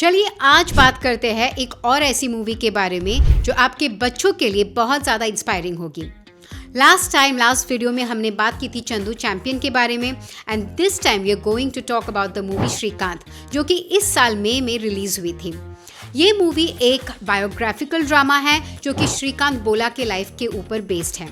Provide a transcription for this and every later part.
चलिए आज बात करते हैं एक और ऐसी मूवी के बारे में जो आपके बच्चों के लिए बहुत ज़्यादा इंस्पायरिंग होगी। लास्ट वीडियो में हमने बात की थी चंदू चैंपियन के बारे में and this time we are going to talk about the movie Srikanth, जो कि इस साल मई में रिलीज हुई थी। ये मूवी एक बायोग्राफिकल ड्रामा है जो कि श्रीकांत बोला के लाइफ के ऊपर बेस्ड है।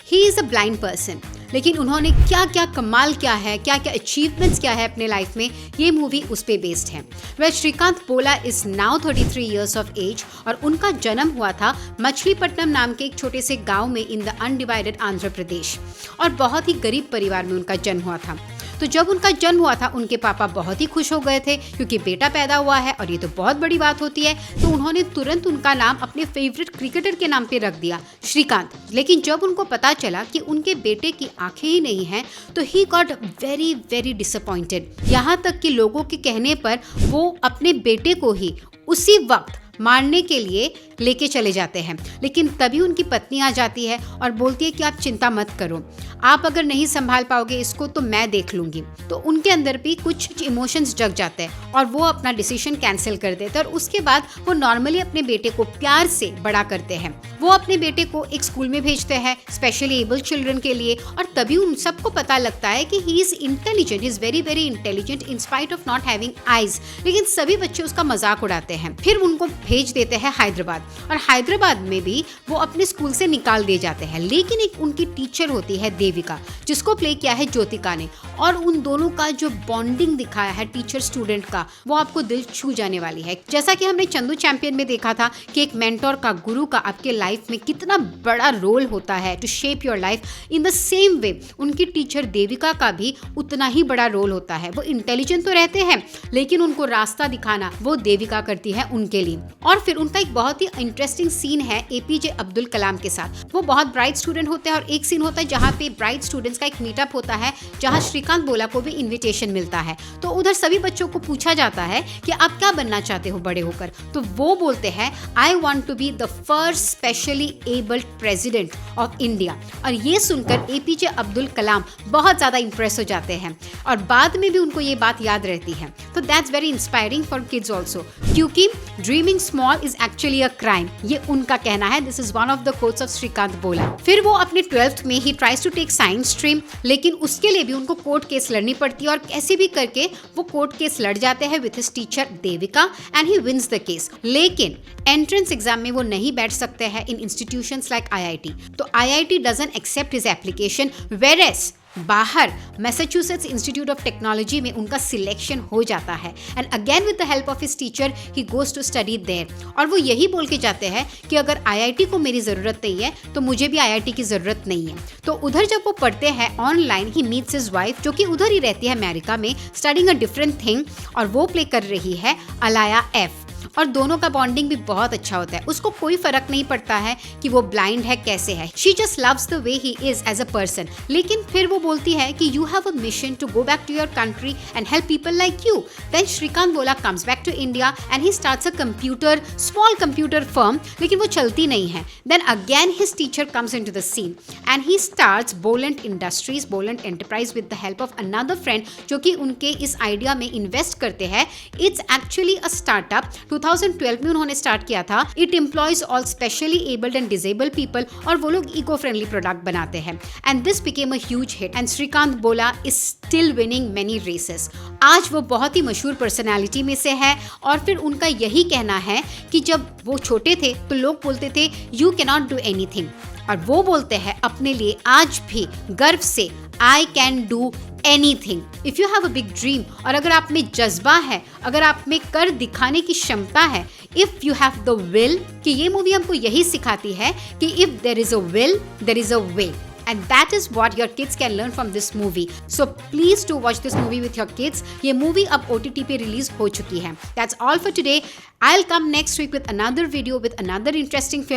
He is a blind person, लेकिन उन्होंने क्या क्या कमाल क्या है, क्या क्या अचीवमेंट्स क्या है अपने लाइफ में, ये मूवी उस पे बेस्ड है। वह Srikanth Bolla is now 33 years of age और उनका जन्म हुआ था मछलीपट्टनम नाम के एक छोटे से गांव में in the undivided Andhra Pradesh, और बहुत ही गरीब परिवार में उनका जन्म हुआ था। तो जब उनका जन्म हुआ था उनके पापा बहुत ही खुश हो गए थे क्योंकि बेटा पैदा हुआ है और ये तो बहुत बड़ी बात होती है। तो उन्होंने तुरंत उनका नाम अपने फेवरेट क्रिकेटर के नाम पे रख दिया, श्रीकांत। लेकिन जब उनको पता चला कि उनके बेटे की आंखें ही नहीं हैं तो he got very very disappointed. यहाँ तक कि लोगों के कहने पर वो अपने बेटे को ही उसी वक्त मारने के लिए लेके चले जाते हैं। लेकिन तभी उनकी पत्नी आ जाती है और बोलती है कि आप चिंता मत करो, आप अगर नहीं संभाल पाओगे इसको तो मैं देख लूंगी। तो उनके अंदर भी कुछ इमोशंस जग जाते हैं और वो अपना डिसीजन कैंसिल कर देते हैं और उसके बाद वो नॉर्मली अपने बेटे को प्यार से बड़ा करते हैं। वो अपने बेटे को एक स्कूल में भेजते हैं स्पेशली एबल चिल्ड्रन के लिए, और तभी उन सबको पता लगता है कि he is intelligent, he is very very intelligent in spite of not having eyes. लेकिन सभी बच्चे उसका मजाक उड़ाते हैं। फिर उनको भेज देते हैं हैदराबाद, और हैदराबाद में भी वो अपने स्कूल से निकाल दिए जाते हैं। लेकिन एक उनकी टीचर होती है देविका, जिसको प्ले किया है ज्योतिका ने, और उन दोनों का जो बॉन्डिंग दिखाया है टीचर स्टूडेंट का, वो आपको दिल छू जाने वाली है। जैसा कि हमने चंदू चैंपियन में देखा था कि एक मेंटोर का, गुरु का आपके लाइफ में कितना बड़ा रोल होता है to shape your life, in the same way उनकी टीचर देविका का भी उतना ही बड़ा रोल होता है। वो इंटेलिजेंट तो रहते हैं लेकिन उनको रास्ता दिखाना वो देविका करती है उनके लिए। और फिर उनका एक बहुत ही इंटरेस्टिंग सीन है एपीजे अब्दुल कलाम के साथ। वो बहुत ब्राइट स्टूडेंट होते हैं और एक सीन होता है जहाँ पे ब्राइट स्टूडेंट्स का एक मीटअप होता है जहाँ श्रीकांत बोला को भी इनविटेशन मिलता है। तो उधर सभी बच्चों को पूछा जाता है कि आप क्या बनना चाहते हो बड़े होकर। तो वो बोलते हैं I want to be the first specially abled president of India. और ये सुनकर एपीजे अब्दुल कलाम बहुत ज्यादा इंप्रेस हो जाते हैं और बाद में भी उनको ये बात याद रहती है। तो that's very inspiring for kids also, क्योंकि dreaming small is actually a crime, ये उनका कहना है। This is one of the quotes of Srikanth Bola. फिर वो अपने 12th में ही tries to take science stream, लेकिन उसके लिए भी उनको कोर्ट केस लड़नी पड़ती है और कैसे भी करके वो कोर्ट केस लड़ जाते हैं with his teacher Devika and he wins the case. लेकिन एंट्रेंस एग्जाम में वो नहीं बैठ सकते हैं इन इंस्टीट्यूशंस लाइक आईआईटी। तो IIT doesn't accept his application, whereas बाहर मैसाचुसेट्स इंस्टीट्यूट ऑफ टेक्नोलॉजी में उनका सिलेक्शन हो जाता है and again with the help of his teacher he goes to study there. और वो यही बोल के जाते हैं कि अगर आईआईटी को मेरी ज़रूरत नहीं है तो मुझे भी आईआईटी की ज़रूरत नहीं है। तो उधर जब वो पढ़ते हैं online he meets his wife, जो कि उधर ही रहती है अमेरिका में, स्टडिंग अ डिफरेंट थिंग, और वो प्ले कर रही है अलाया एफ। और दोनों का बॉन्डिंग भी बहुत अच्छा होता है। उसको कोई फर्क नहीं पड़ता है कि वो ब्लाइंड है कैसे है, she just loves the way he is as a person. लेकिन फिर वो बोलती है कि you have a mission to go back to your country and help people like you. Then Srikanth Bola comes back to India and he starts a small computer firm, लेकिन वो चलती नहीं है। Then again his teacher comes into the scene and he starts Bollant industries, Bollant enterprise with the help of another friend, जो कि उनके इस idea में इन्वेस्ट करते हैं। इट्स एक्चुअली अ स्टार्टअप, 2012 में उन्होंने स्टार्ट किया था। It employs all specially abled and disabled people, और वो लोग इको फ्रेंडली प्रोडक्ट बनाते हैं and this became a huge hit and Srikanth Bola is still winning many races. आज वो बहुत ही मशहूर पर्सनालिटी में से है और फिर उनका यही कहना है कि जब वो छोटे थे तो लोग बोलते थे you can not do anything, और वो बोलते हैं अपने लिए आज भी गर्व से I can do anything. If you have a big dream, और अगर आप में जज्बा है, अगर आप में कर दिखाने की क्षमता है, if you have the will, कि ये मूवी हमको यही सिखाती है कि if there is a will there is a way, and that is what your kids can learn from this movie. So please do watch this movie with your kids. ये movie अब OTT पे release हो चुकी है. That's all for today. I'll come next week with another video with another interesting film.